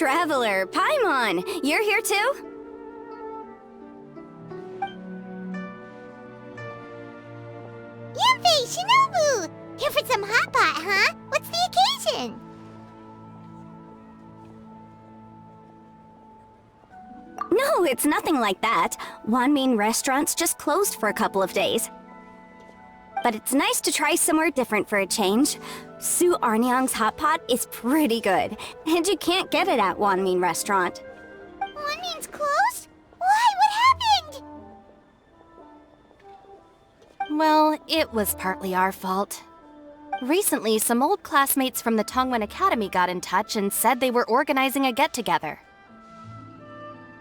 Traveler, Paimon! You're here too? Yanfei, Shinobu! Here for some hot pot, huh? What's the occasion? No, it's nothing like that. Wanmin restaurant's just closed for a couple of days. But it's nice to try somewhere different for a change. Su Arnyang's hot pot is pretty good, and you can't get it at Wanmin restaurant. Wanmin's closed? Why? What happened? Well, it was partly our fault. Recently, some old classmates from the Tongwen Academy got in touch and said they were organizing a get-together.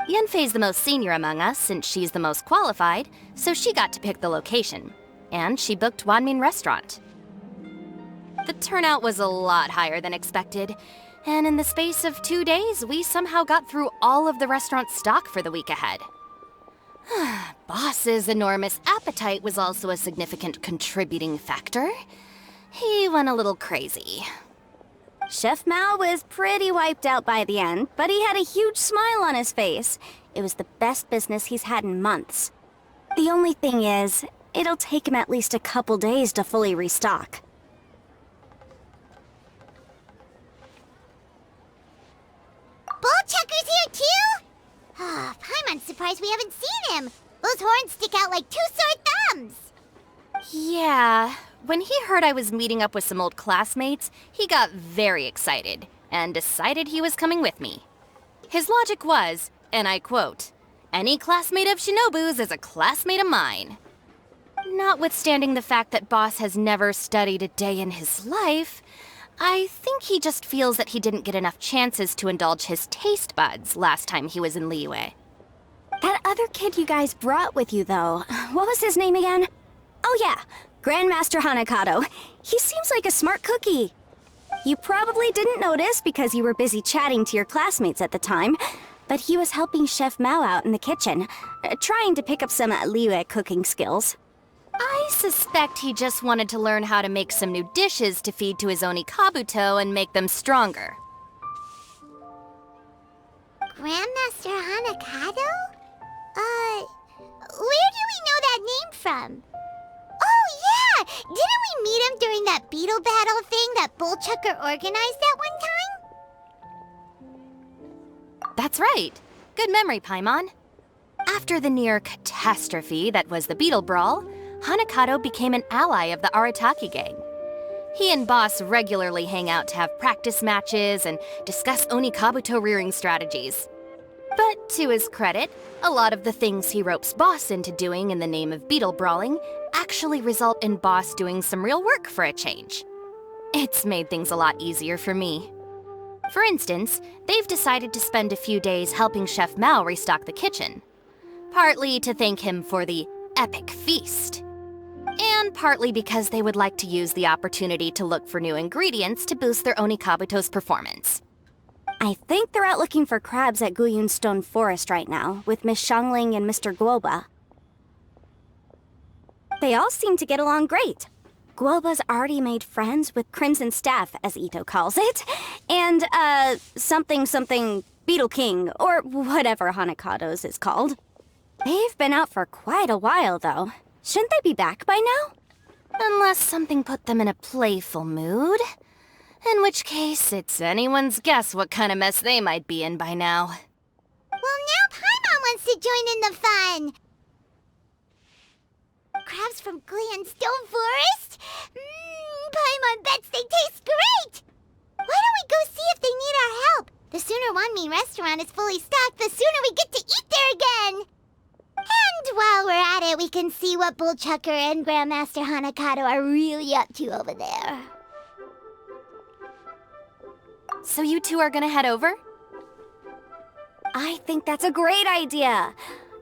Yanfei's the most senior among us, since she's the most qualified, so she got to pick the location. And she booked Wanmin Restaurant. The turnout was a lot higher than expected, and in the space of 2 days, we somehow got through all of the restaurant's stock for the week ahead. Boss's enormous appetite was also a significant contributing factor. He went a little crazy. Chef Mao was pretty wiped out by the end, but he had a huge smile on his face. It was the best business he's had in months. The only thing is, it'll take him at least a couple days to fully restock. Bullchucker's here too? Ah, Paimon's surprised we haven't seen him. Those horns stick out like two sore thumbs. Yeah, when he heard I was meeting up with some old classmates, he got very excited and decided he was coming with me. His logic was, and I quote, "Any classmate of Shinobu's is a classmate of mine." Notwithstanding the fact that Boss has never studied a day in his life, I think he just feels that he didn't get enough chances to indulge his taste buds last time he was in Liyue. That other kid you guys brought with you, though, what was his name again? Oh yeah, Grandmaster Hanakado. He seems like a smart cookie. You probably didn't notice because you were busy chatting to your classmates at the time, but he was helping Chef Mao out in the kitchen, trying to pick up some Liyue cooking skills. I suspect he just wanted to learn how to make some new dishes to feed to his Onikabuto and make them stronger. Grandmaster Hanakado? Where do we know that name from? Oh yeah! Didn't we meet him during that Beetle battle thing that Bullchucker organized that one time? That's right. Good memory, Paimon. After the near catastrophe that was the Beetle Brawl, Hanakado became an ally of the Arataki gang. He and Boss regularly hang out to have practice matches and discuss Onikabuto rearing strategies. But to his credit, a lot of the things he ropes Boss into doing in the name of Beetle brawling actually result in Boss doing some real work for a change. It's made things a lot easier for me. For instance, they've decided to spend a few days helping Chef Mao restock the kitchen. Partly to thank him for the epic feast. And partly because they would like to use the opportunity to look for new ingredients to boost their Onikabuto's performance. I think they're out looking for crabs at Guyun Stone Forest right now, with Miss Shangling and Mr. Guoba. They all seem to get along great. Guoba's already made friends with Crimson Staff, as Ito calls it, and, something Beetle King, or whatever Hanakado's is called. They've been out for quite a while, though. Shouldn't they be back by now? Unless something put them in a playful mood. In which case, it's anyone's guess what kind of mess they might be in by now. Well, now Paimon wants to join in the fun! Crabs from Guyun Stone Forest? Paimon bets they taste great! Why don't we go see if they need our help? The sooner Wanmin restaurant is fully stocked, the sooner we get to eat there again! And while we're at it, we can see what Bullchucker and Grandmaster Hanakado are really up to over there. So you two are gonna head over? I think that's a great idea.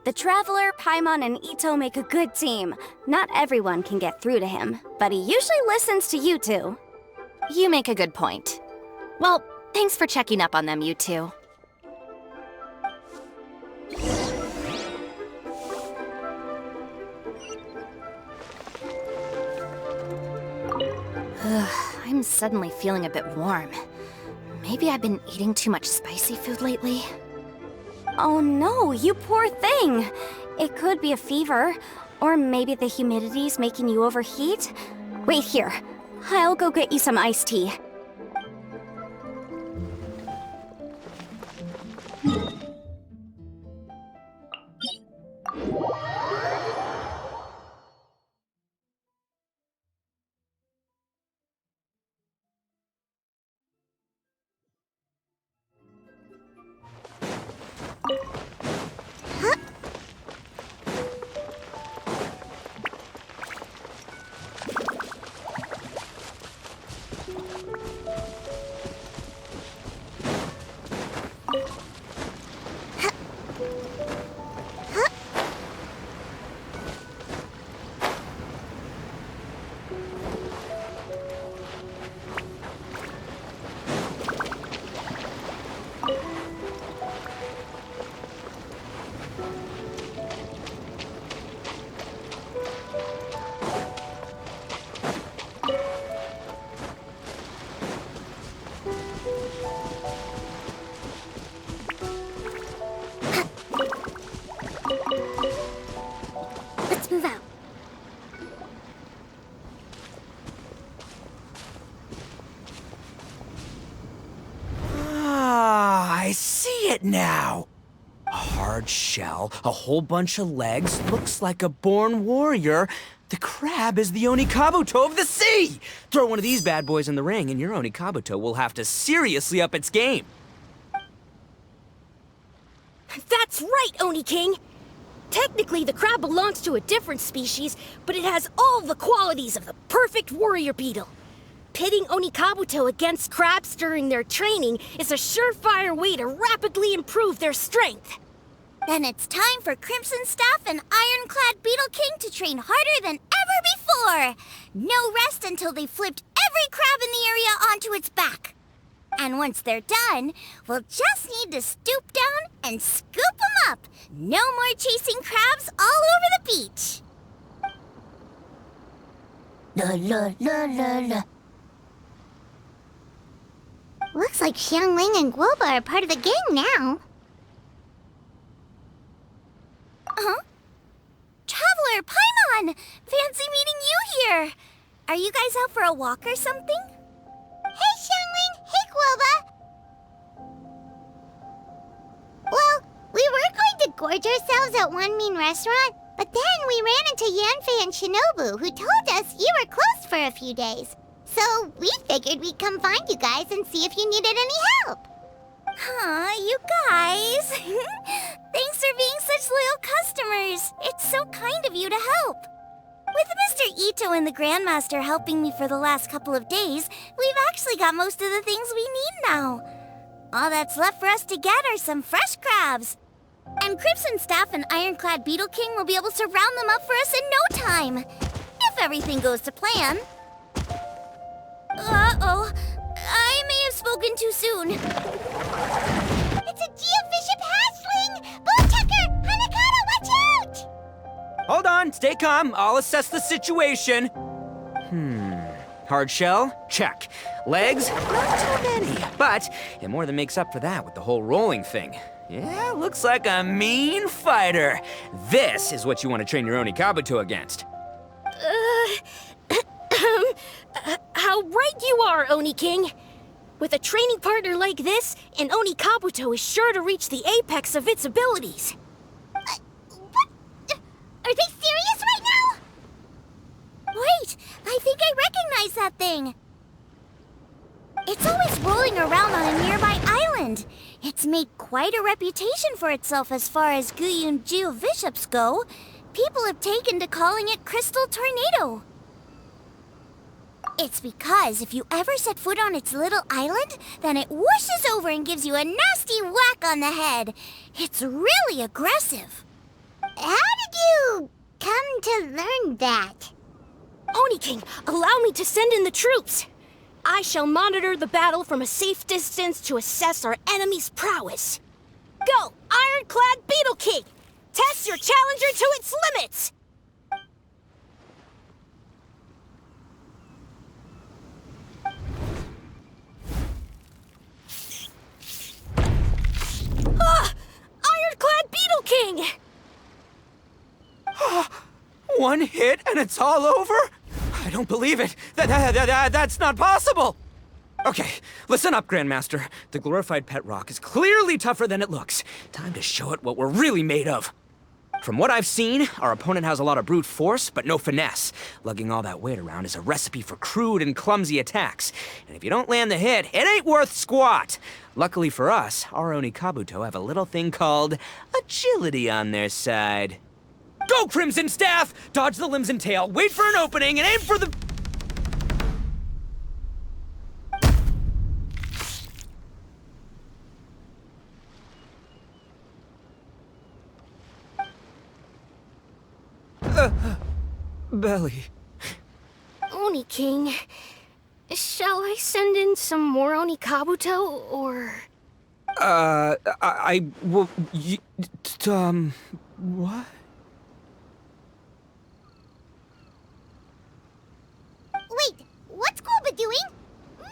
The Traveler, Paimon, and Ito make a good team. Not everyone can get through to him, but he usually listens to you two. You make a good point. Well, thanks for checking up on them, you two. I'm suddenly feeling a bit warm. Maybe I've been eating too much spicy food lately. Oh no, you poor thing! It could be a fever, or maybe the humidity's making you overheat. Wait here, I'll go get you some iced tea. Let's move out. Ah, I see it now. A hard shell, a whole bunch of legs, looks like a born warrior. The crab is the Onikabuto of the sea! Throw one of these bad boys in the ring and your Onikabuto will have to seriously up its game. That's right, Oni King! Technically, the crab belongs to a different species, but it has all the qualities of the perfect warrior beetle. Pitting Onikabuto against crabs during their training is a surefire way to rapidly improve their strength. Then it's time for Crimson Staff and Ironclad Beetle King to train harder than ever before! No rest until they've flipped every crab in the area onto its back. And once they're done, we'll just need to stoop down and scoop them up. No more chasing crabs all over the beach. La la la la la. Looks like Xiangling and Guoba are part of the gang now. Huh? Traveler, Paimon! Fancy meeting you here! Are you guys out for a walk or something? Hey, Xiangling! Hey, Guoba! Well, we were going to gorge ourselves at one mean restaurant, but then we ran into Yanfei and Shinobu, who told us you were closed for a few days. So we figured we'd come find you guys and see if you needed any help. Huh, you guys. Thanks for being such loyal customers. It's so kind of you to help. With Mr. Ito and the Grandmaster helping me for the last couple of days, we've actually got most of the things we need now. All that's left for us to get are some fresh crabs. And Crimson Staff and Ironclad Beetle King will be able to round them up for us in no time. If everything goes to plan. Uh-oh. I may have spoken too soon. It's a geobishop hatchling! Bullchucker! Hanakata, watch out! Hold on, stay calm. I'll assess the situation. Hard shell? Check. Legs? Not too many. But it more than makes up for that with the whole rolling thing. Yeah, looks like a mean fighter. This is what you want to train your Onikabuto against. How right you are, Oni King! With a training partner like this, an Onikabuto is sure to reach the apex of its abilities. What? Are they serious right now? Wait, I think I recognize that thing. It's always rolling around on a nearby island. It's made quite a reputation for itself as far as Guyun geobishops go. People have taken to calling it Crystal Tornado. It's because if you ever set foot on its little island, then it whooshes over and gives you a nasty whack on the head. It's really aggressive. How did you come to learn that? Oni King, allow me to send in the troops. I shall monitor the battle from a safe distance to assess our enemy's prowess. Go, Ironclad Beetle King! Test your challenger to its limits! One hit and it's all over? I don't believe it. That's not possible. Okay, listen up, Grandmaster. The glorified pet rock is clearly tougher than it looks. Time to show it what we're really made of. From what I've seen, our opponent has a lot of brute force, but no finesse. Lugging all that weight around is a recipe for crude and clumsy attacks. And if you don't land the hit, it ain't worth squat. Luckily for us, our Oni Kabuto have a little thing called agility on their side. Go, Crimson Staff! Dodge the limbs and tail, wait for an opening, and aim for the... belly. Oni King, shall I send in some more Oni Kabuto, or... What? Wait, what's Golba doing? No!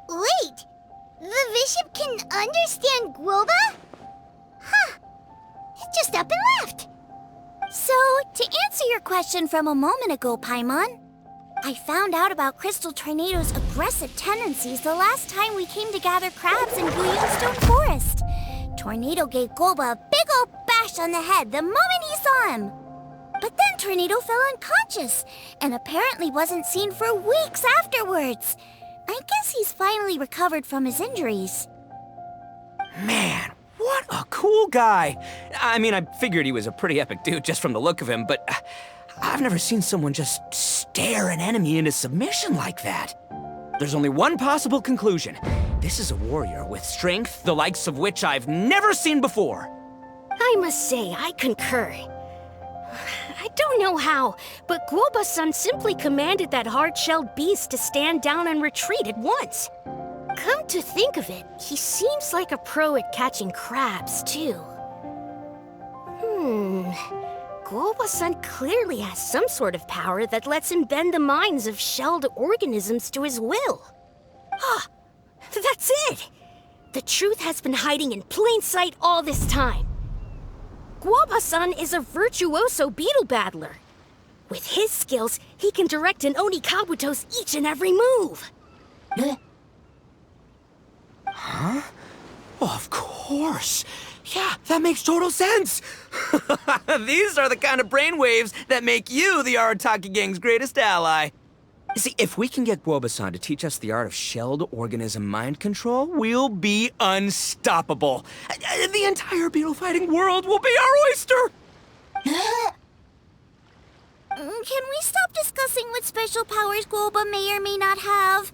Wait, the bishop can understand Guoba? Huh, it just up and left. So, to answer your question from a moment ago, Paimon, I found out about Crystal Tornado's aggressive tendencies the last time we came to gather crabs in Stone Forest. Tornado gave Golba a big old bash on the head the moment he saw him. But then Tornado fell unconscious, and apparently wasn't seen for weeks afterwards. I guess he's finally recovered from his injuries. Man, what a cool guy. I mean, I figured he was a pretty epic dude just from the look of him, but I've never seen someone just stare an enemy into submission like that. There's only one possible conclusion. This is a warrior with strength, the likes of which I've never seen before. I must say, I concur. I don't know how, but Guoba-san simply commanded that hard-shelled beast to stand down and retreat at once. Come to think of it, he seems like a pro at catching crabs, too. Guoba-san clearly has some sort of power that lets him bend the minds of shelled organisms to his will. Ah, that's it! The truth has been hiding in plain sight all this time. Guoba-san is a virtuoso beetle battler. With his skills, he can direct an Oni Kabuto's each and every move. Huh? Oh, of course. Yeah, that makes total sense. These are the kind of brainwaves that make you the Arataki gang's greatest ally. See, if we can get Guoba-san to teach us the art of shelled organism mind control, we'll be unstoppable. The entire beetle fighting world will be our oyster! Can we stop discussing what special powers Guoba may or may not have?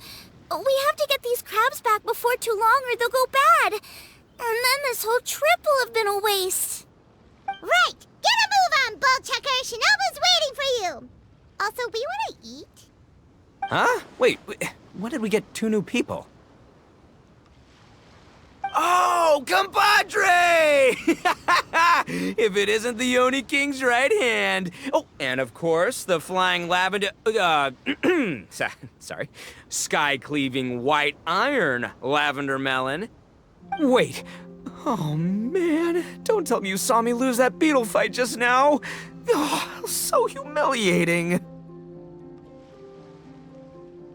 We have to get these crabs back before too long or they'll go bad. And then this whole trip will have been a waste. Right, get a move on, Bullchucker. Shinobu's waiting for you. Also, we want to eat. Huh? Wait, when did we get two new people? Oh, compadre! If it isn't the Oni King's right hand. Oh, and of course, the flying lavender... sorry. Sky-cleaving white iron lavender melon. Wait. Oh, man. Don't tell me you saw me lose that beetle fight just now. Oh, so humiliating.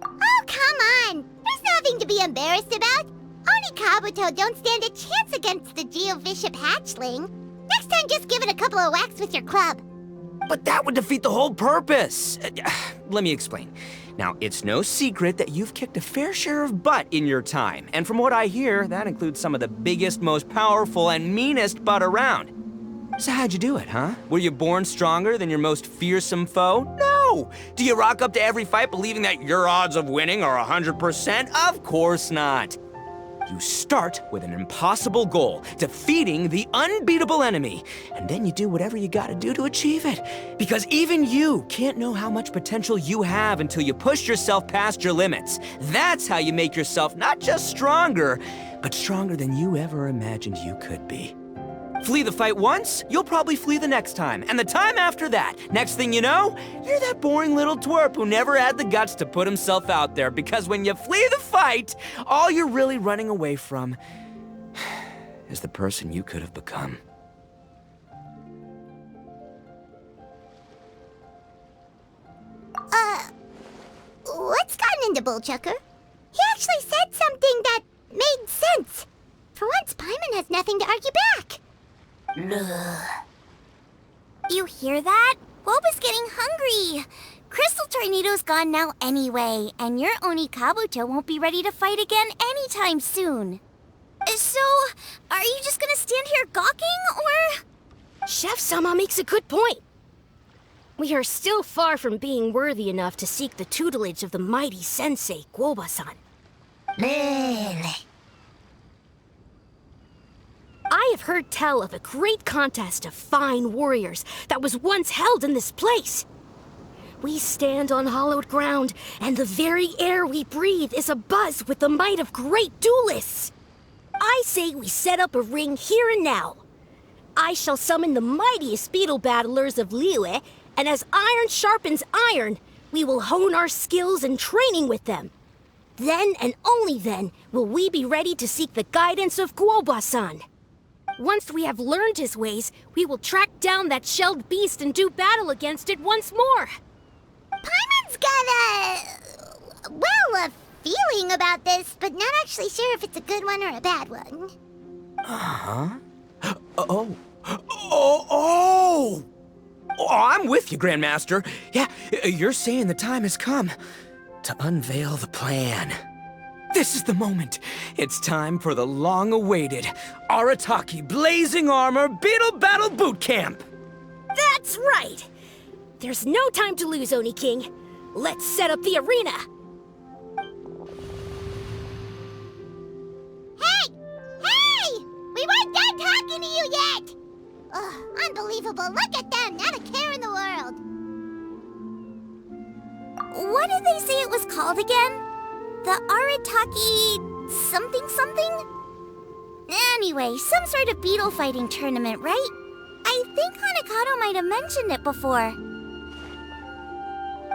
Oh, come on. There's nothing to be embarrassed about. Oni Kabuto don't stand a chance against the Geo-Bishop hatchling. Next time, just give it a couple of whacks with your club. But that would defeat the whole purpose. Let me explain. Now, it's no secret that you've kicked a fair share of butt in your time. And from what I hear, that includes some of the biggest, most powerful, and meanest butt around. So how'd you do it, huh? Were you born stronger than your most fearsome foe? No! Do you rock up to every fight believing that your odds of winning are 100%? Of course not. You start with an impossible goal, defeating the unbeatable enemy, and then you do whatever you gotta do to achieve it. Because even you can't know how much potential you have until you push yourself past your limits. That's how you make yourself not just stronger, but stronger than you ever imagined you could be. Flee the fight once, you'll probably flee the next time, and the time after that. Next thing you know, you're that boring little twerp who never had the guts to put himself out there, because when you flee the fight, all you're really running away from is the person you could have become. What's gotten into Bullchucker? He actually said something that made sense. For once, Paimon has nothing to argue back. You hear that? Woba's getting hungry. Crystal Tornado's gone now anyway, and your Oni Kabuto won't be ready to fight again anytime soon. So, are you just gonna stand here gawking, or...? Chef-sama makes a good point. We are still far from being worthy enough to seek the tutelage of the mighty sensei, Guoba-san. I have heard tell of a great contest of fine warriors that was once held in this place. We stand on hallowed ground, and the very air we breathe is abuzz with the might of great duelists. I say we set up a ring here and now. I shall summon the mightiest beetle battlers of Liyue, and as iron sharpens iron, we will hone our skills and training with them. Then and only then will we be ready to seek the guidance of Guoba-san. Once we have learned his ways, we will track down that shelled beast and do battle against it once more. Paimon's got a feeling about this, but not actually sure if it's a good one or a bad one. Oh, I'm with you, Grandmaster. Yeah, you're saying the time has come to unveil the plan. This is the moment. It's time for the long-awaited Arataki Blazing Armor Beetle Battle Boot Camp. That's right! There's no time to lose, Oni King. Let's set up the arena. Hey! We weren't done talking to you yet! Ugh, unbelievable. Look at them, not a care in the world. What did they say it was called again? The Arataki something? Anyway, some sort of beetle fighting tournament, right? I think Hanakato might have mentioned it before.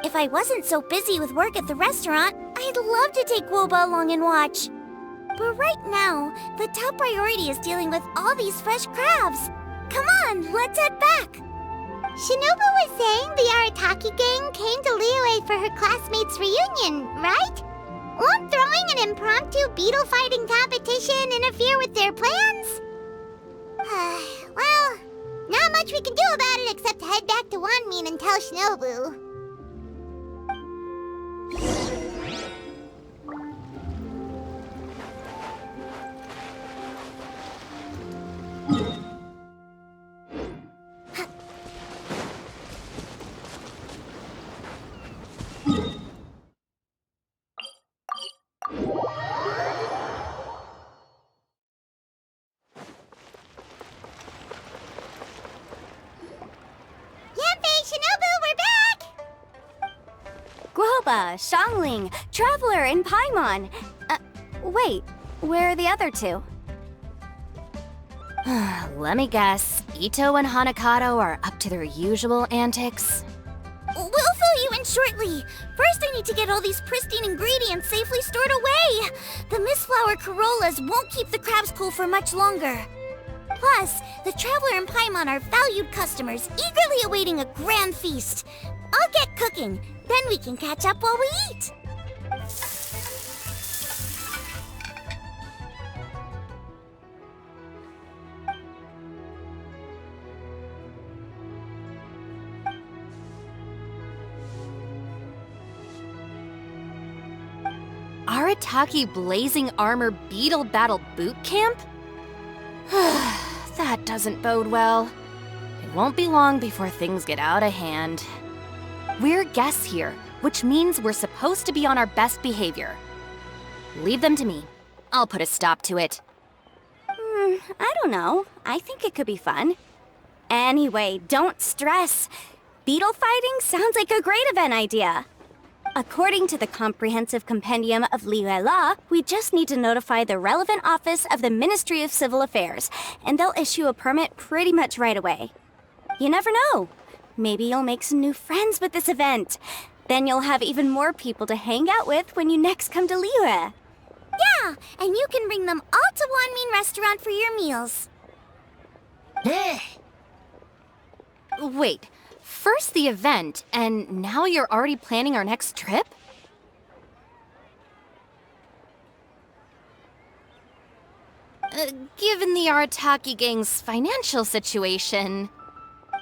If I wasn't so busy with work at the restaurant, I'd love to take Woba along and watch. But right now, the top priority is dealing with all these fresh crabs. Come on, let's head back. Shinobu was saying the Arataki gang came to Liyue for her classmates' reunion, right? Won't throwing an impromptu beetle fighting competition interfere with their plans? Well, not much we can do about it except to head back to Wanmin and tell Shinobu. Guoba, Xiangling, Traveler, and Paimon. Wait, where are the other two? Let me guess. Ito and Hanakato are up to their usual antics. We'll fill you in shortly. First, I need to get all these pristine ingredients safely stored away. The mistflower corollas won't keep the crabs cool for much longer. Plus, the Traveler and Paimon are valued customers, eagerly awaiting a grand feast. I'll get cooking, then we can catch up while we eat. Arataki Blazing Armor Beetle Battle Boot Camp? That doesn't bode well. It won't be long before things get out of hand. We're guests here, which means we're supposed to be on our best behavior. Leave them to me. I'll put a stop to it. I don't know. I think it could be fun. Anyway, don't stress. Beetle fighting sounds like a great event idea. According to the Comprehensive Compendium of Liyue Law, we just need to notify the relevant office of the Ministry of Civil Affairs, and they'll issue a permit pretty much right away. You never know. Maybe you'll make some new friends with this event. Then you'll have even more people to hang out with when you next come to Liyue. Yeah, and you can bring them all to Wanmin Restaurant for your meals. Wait, first the event, and now you're already planning our next trip? Given the Arataki gang's financial situation...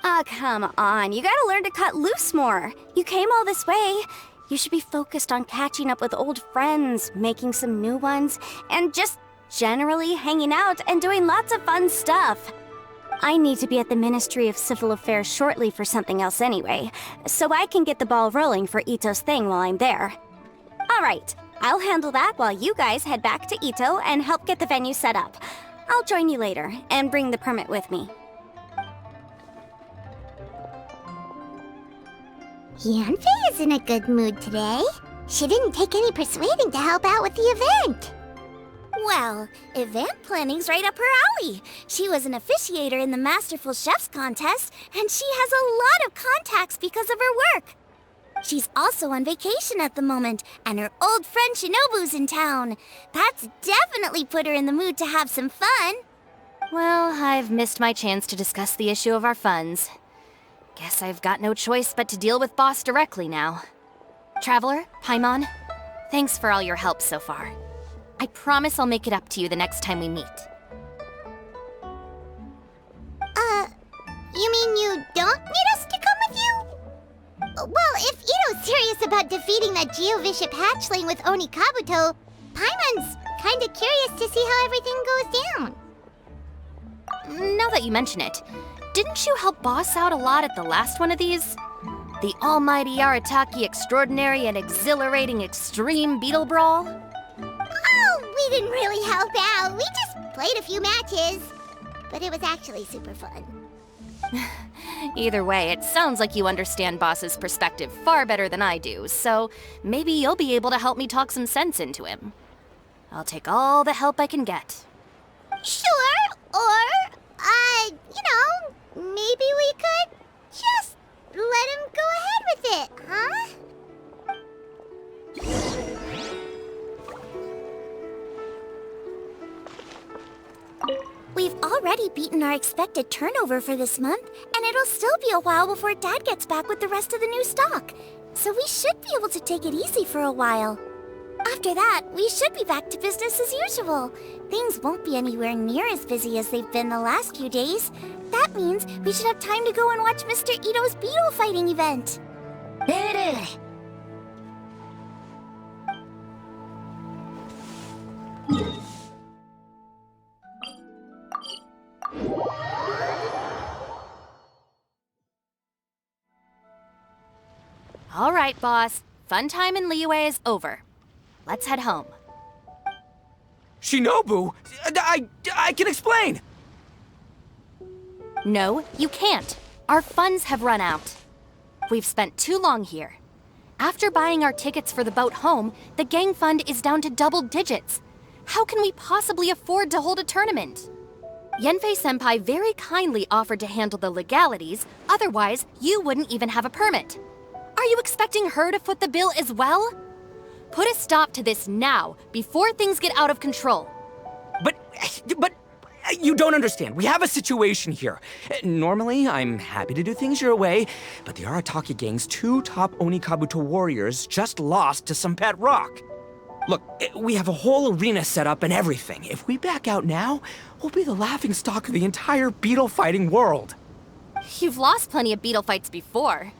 Ah, come on. You gotta learn to cut loose more. You came all this way. You should be focused on catching up with old friends, making some new ones, and just generally hanging out and doing lots of fun stuff. I need to be at the Ministry of Civil Affairs shortly for something else anyway, so I can get the ball rolling for Ito's thing while I'm there. All right, I'll handle that while you guys head back to Ito and help get the venue set up. I'll join you later and bring the permit with me. Yanfei is in a good mood today. She didn't take any persuading to help out with the event. Well, event planning's right up her alley. She was an officiator in the Masterful Chefs contest, and she has a lot of contacts because of her work. She's also on vacation at the moment, and her old friend Shinobu's in town. That's definitely put her in the mood to have some fun. Well, I've missed my chance to discuss the issue of our funds. Guess I've got no choice but to deal with Boss directly now. Traveler, Paimon, thanks for all your help so far. I promise I'll make it up to you the next time we meet. You mean you don't need us to come with you? Well, if Ito's serious about defeating that Geovishap hatchling with Oni Kabuto, Paimon's kinda curious to see how everything goes down. Now that you mention it, didn't you help Boss out a lot at the last one of these? The almighty Arataki extraordinary and exhilarating extreme Beetle Brawl? Oh, we didn't really help out. We just played a few matches. But it was actually super fun. Either way, it sounds like you understand Boss's perspective far better than I do, so maybe you'll be able to help me talk some sense into him. I'll take all the help I can get. Sure, or, maybe we could just let him go ahead with it, huh? We've already beaten our expected turnover for this month, and it'll still be a while before Dad gets back with the rest of the new stock. So we should be able to take it easy for a while. After that, we should be back to business as usual. Things won't be anywhere near as busy as they've been the last few days. That means we should have time to go and watch Mr. Ito's Beetle fighting event. All right, Boss. Fun time in Liyue is over. Let's head home. Shinobu, I can explain. No, you can't. Our funds have run out. We've spent too long here. After buying our tickets for the boat home, the gang fund is down to double digits. How can we possibly afford to hold a tournament? Yanfei-senpai very kindly offered to handle the legalities, otherwise you wouldn't even have a permit. Are you expecting her to foot the bill as well? Put a stop to this now, before things get out of control. But you don't understand. We have a situation here. Normally, I'm happy to do things your way, but the Arataki gang's 2 top Onikabuto warriors just lost to some pet rock. Look, we have a whole arena set up and everything. If we back out now, we'll be the laughingstock of the entire beetle fighting world. You've lost plenty of beetle fights before.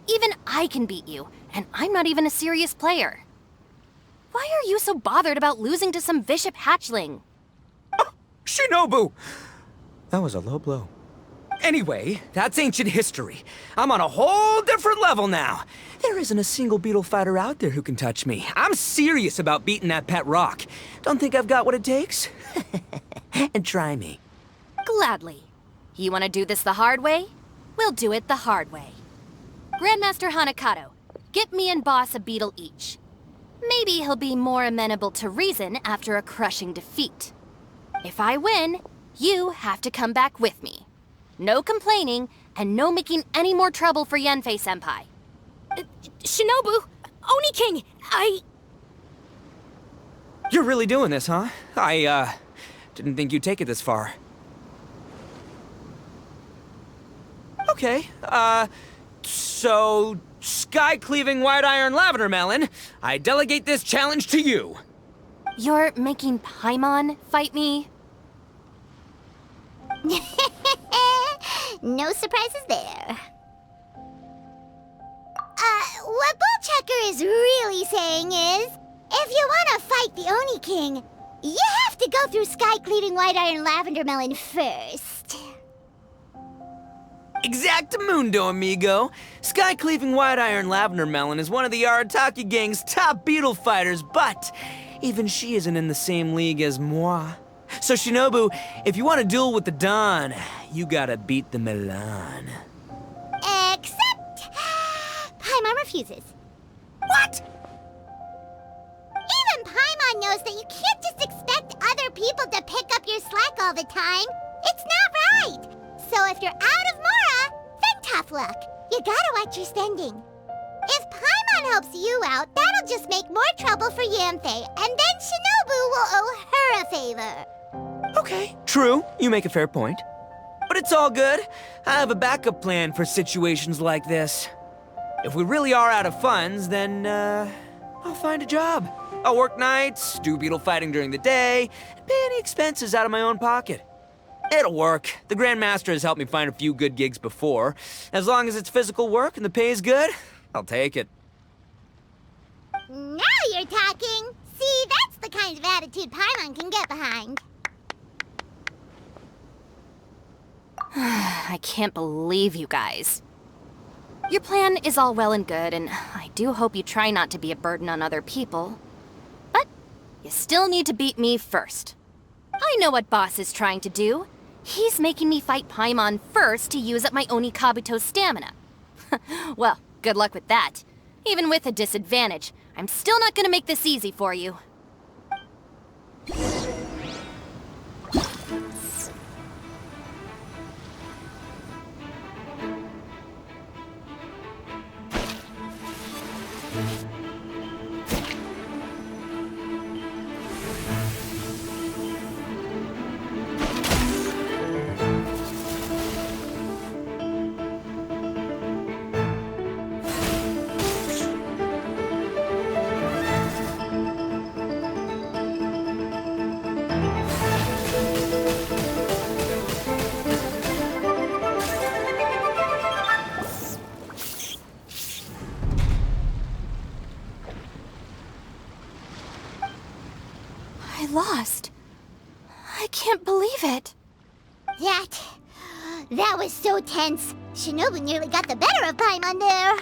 Even I can beat you, and I'm not even a serious player. Why are you so bothered about losing to some Vishap hatchling? Oh, Shinobu! That was a low blow. Anyway, that's ancient history. I'm on a whole different level now. There isn't a single beetle fighter out there who can touch me. I'm serious about beating that pet rock. Don't think I've got what it takes? And try me. Gladly. You want to do this the hard way? We'll do it the hard way. Grandmaster Hanakato, get me and Boss a beetle each. Maybe he'll be more amenable to reason after a crushing defeat. If I win, you have to come back with me. No complaining, and no making any more trouble for Yanfei-senpai. Shinobu, Oni King, You're really doing this, huh? I didn't think you'd take it this far. Okay, so sky-cleaving white iron lavender melon, I delegate this challenge to you. You're making Paimon fight me? No surprises there. What Bullchecker is really saying is, if you want to fight the Oni King, you have to go through sky-cleaving white iron lavender melon first. Exactamundo, amigo. Sky-cleaving white iron lavender melon is one of the Arataki gang's top beetle fighters, but even she isn't in the same league as moi. So Shinobu, if you want to duel with the Don, you gotta beat the Milan. Except... Paimon refuses. What? Even Paimon knows that you can't just expect other people to pick up your slack all the time. It's not right. So if you're out of Mora, then tough luck. You gotta watch your spending. If Paimon helps you out, that'll just make more trouble for Yanfei, and then Shinobu will owe her a favor. Okay, true. You make a fair point. But it's all good. I have a backup plan for situations like this. If we really are out of funds, then, I'll find a job. I'll work nights, do beetle fighting during the day, and pay any expenses out of my own pocket. It'll work. The Grandmaster has helped me find a few good gigs before. As long as it's physical work and the pay is good, I'll take it. Now you're talking. See, that's the kind of attitude Paimon can get behind. I can't believe you guys. Your plan is all well and good, and I do hope you try not to be a burden on other people. But you still need to beat me first. I know what Boss is trying to do. He's making me fight Paimon first to use up my Oni Kabuto's stamina. Well, good luck with that. Even with a disadvantage, I'm still not gonna make this easy for you. I lost. I can't believe it. That was so tense. Shinobu nearly got the better of Paimon there.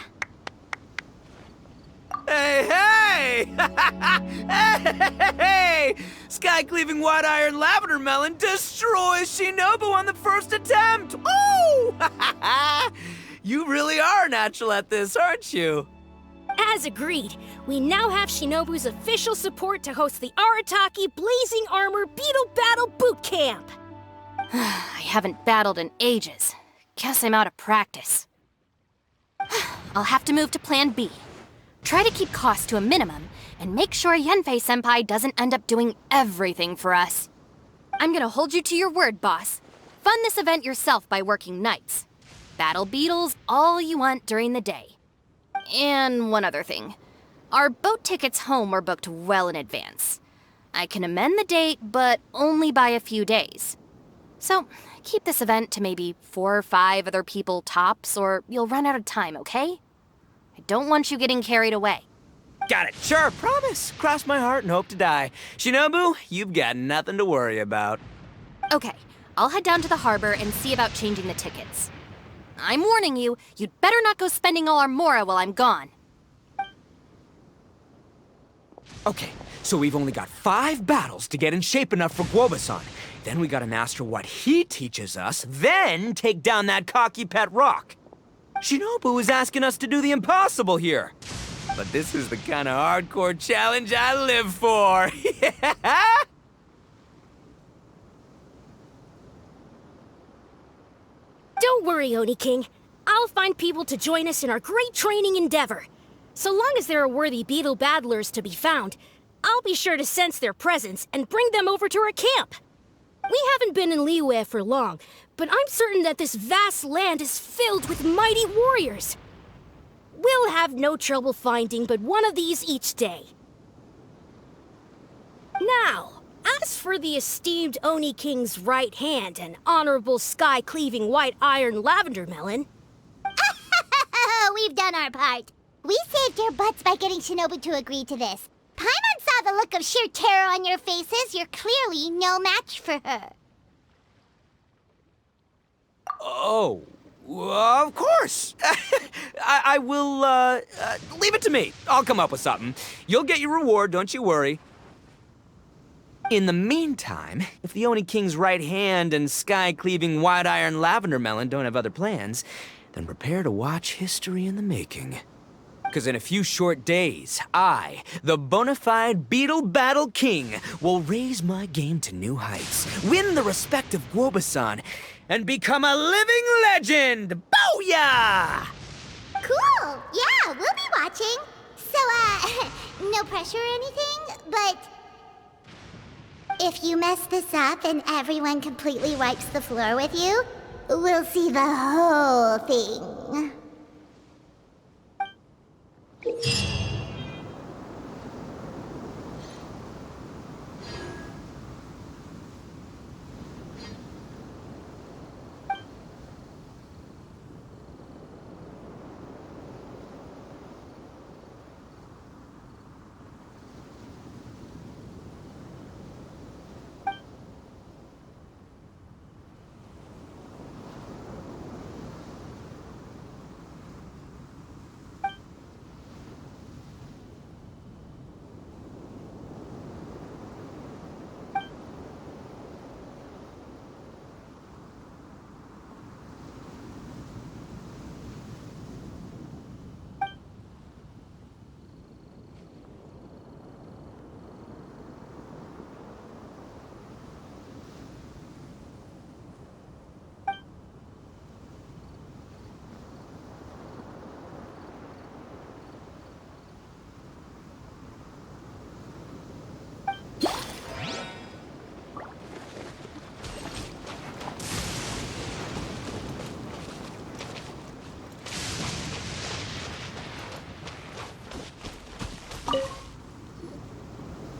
Hey, hey! Hey! Sky-cleaving white iron lavender melon destroys Shinobu on the first attempt! Oh! You really are natural at this, aren't you? As agreed, we now have Shinobu's official support to host the Arataki Blazing Armor Beetle Battle Boot Camp. I haven't battled in ages. Guess I'm out of practice. I'll have to move to Plan B. Try to keep costs to a minimum, and make sure Yanfei-senpai doesn't end up doing everything for us. I'm gonna hold you to your word, boss. Fund this event yourself by working nights. Battle beetles all you want during the day. And one other thing. Our boat tickets home were booked well in advance. I can amend the date, but only by a few days. So, keep this event to maybe 4 or 5 other people tops, or you'll run out of time, okay? I don't want you getting carried away. Got it, sure, promise. Cross my heart and hope to die. Shinobu, you've got nothing to worry about. Okay, I'll head down to the harbor and see about changing the tickets. I'm warning you, you'd better not go spending all our mora while I'm gone. Okay, so we've only got 5 battles to get in shape enough for Guoba-san. Then we gotta master what he teaches us, then take down that cocky pet rock. Shinobu is asking us to do the impossible here. But this is the kind of hardcore challenge I live for. Don't worry, Oni King. I'll find people to join us in our great training endeavor. So long as there are worthy beetle battlers to be found, I'll be sure to sense their presence and bring them over to our camp. We haven't been in Liyue for long, but I'm certain that this vast land is filled with mighty warriors. We'll have no trouble finding but one of these each day. Now, as for the esteemed Oni King's right hand and honorable sky-cleaving white iron lavender melon... We've done our part. We saved your butts by getting Shinobu to agree to this. Paimon saw the look of sheer terror on your faces. You're clearly no match for her. Oh, of course. I will, leave it to me. I'll come up with something. You'll get your reward, don't you worry. In the meantime, if the Oni King's right hand and sky-cleaving white iron lavender melon don't have other plans, then prepare to watch history in the making. Because in a few short days, I, the bona fide Beetle Battle King, will raise my game to new heights, win the respect of Guoba-san, and become a living legend! Booyah! Cool! Yeah, we'll be watching. So, no pressure or anything, but... if you mess this up and everyone completely wipes the floor with you, we'll see the whole thing.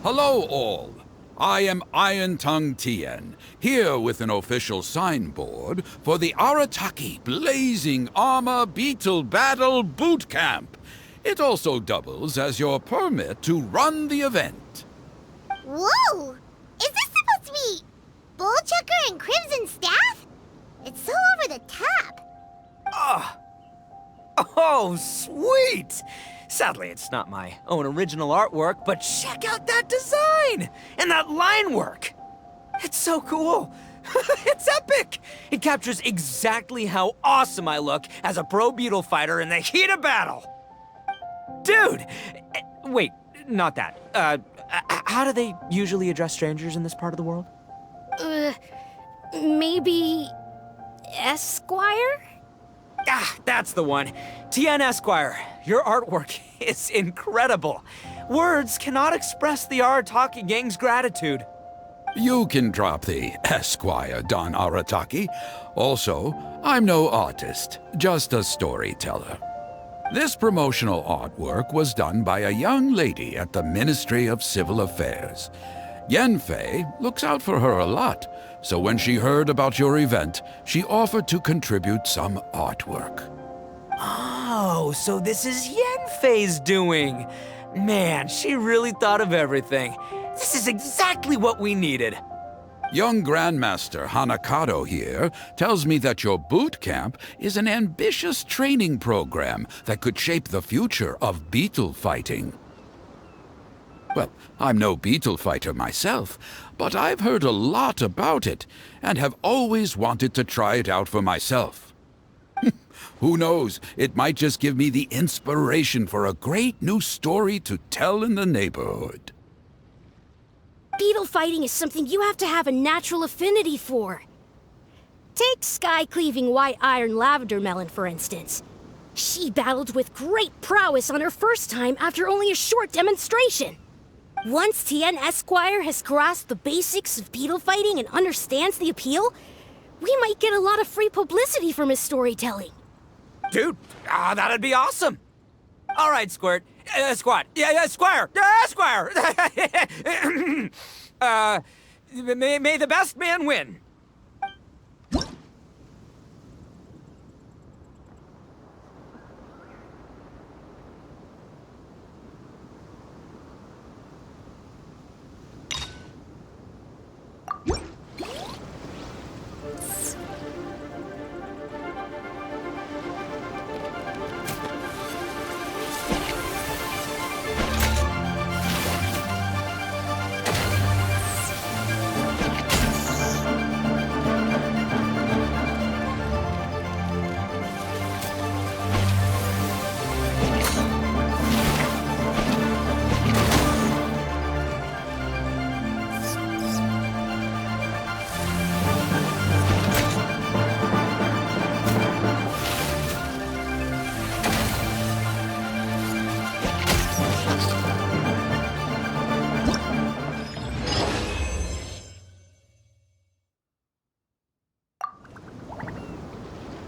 Hello all. I am Iron Tongue Tien, here with an official signboard for the Arataki Blazing Armor Beetle Battle Boot Camp. It also doubles as your permit to run the event. Whoa! Is this supposed to be Bullchucker and Crimson Staff? It's so over the top. Oh, sweet! Sadly, it's not my own original artwork, but check out that design! And that line work! It's so cool! It's epic! It captures exactly how awesome I look as a pro beetle fighter in the heat of battle! Dude! Wait, not that. How do they usually address strangers in this part of the world? Maybe... Esquire? Ah, that's the one. Tien Esquire, your artwork is incredible. Words cannot express the Arataki gang's gratitude. You can drop the Esquire, Don Arataki. Also, I'm no artist, just a storyteller. This promotional artwork was done by a young lady at the Ministry of Civil Affairs. Yanfei looks out for her a lot, so when she heard about your event, she offered to contribute some artwork. Oh, so this is Yanfei's doing. Man, she really thought of everything. This is exactly what we needed. Young Grandmaster Hanakado here tells me that your boot camp is an ambitious training program that could shape the future of beetle fighting. Well, I'm no beetle fighter myself, but I've heard a lot about it and have always wanted to try it out for myself. Who knows? It might just give me the inspiration for a great new story to tell in the neighborhood. Beetle fighting is something you have to have a natural affinity for. Take sky-cleaving white iron lavender melon, for instance. She battled with great prowess on her first time after only a short demonstration. Once Tien Esquire has grasped the basics of beetle fighting and understands the appeal, we might get a lot of free publicity from his storytelling. Dude, that'd be awesome. All right, Squirt. Squad. Yeah, Squire. Yeah, Squire. May the best man win.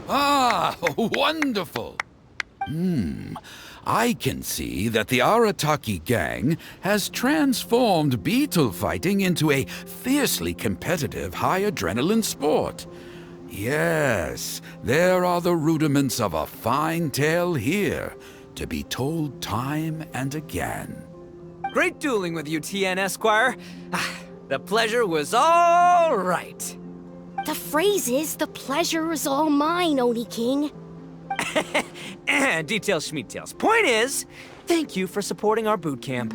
Ah, wonderful! I can see that the Arataki gang has transformed beetle fighting into a fiercely competitive high-adrenaline sport. Yes, there are the rudiments of a fine tale here, to be told time and again. Great dueling with you, Tien Esquire. The pleasure was all right. The phrase is, the pleasure is all mine, Oni King. Details, schmeetails. Point is, thank you for supporting our boot camp.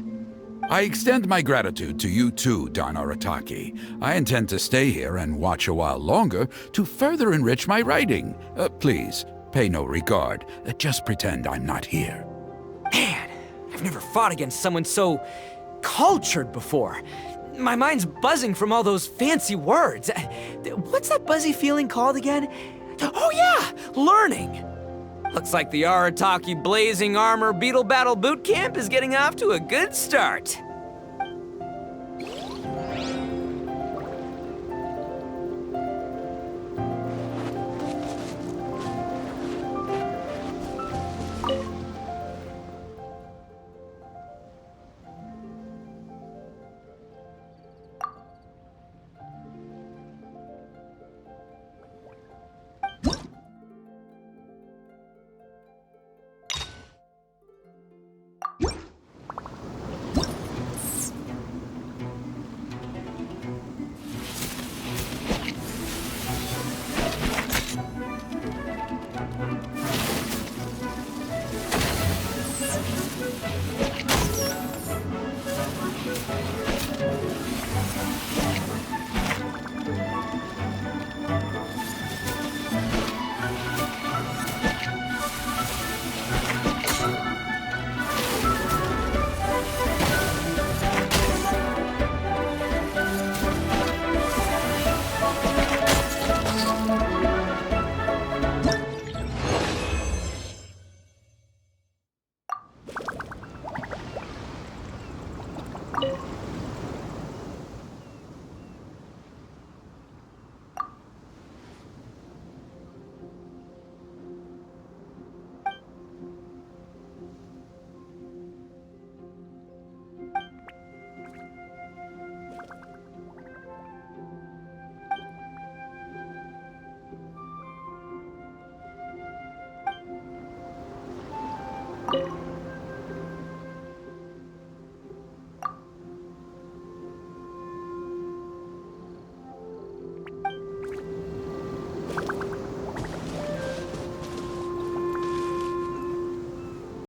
I extend my gratitude to you too, Don Arataki. I intend to stay here and watch a while longer to further enrich my writing. Please, pay no regard. Just pretend I'm not here. Man, I've never fought against someone so cultured before. My mind's buzzing from all those fancy words. What's that buzzy feeling called again? Oh yeah, learning. Looks like the Arataki Blazing Armor Beetle Battle Boot Camp is getting off to a good start.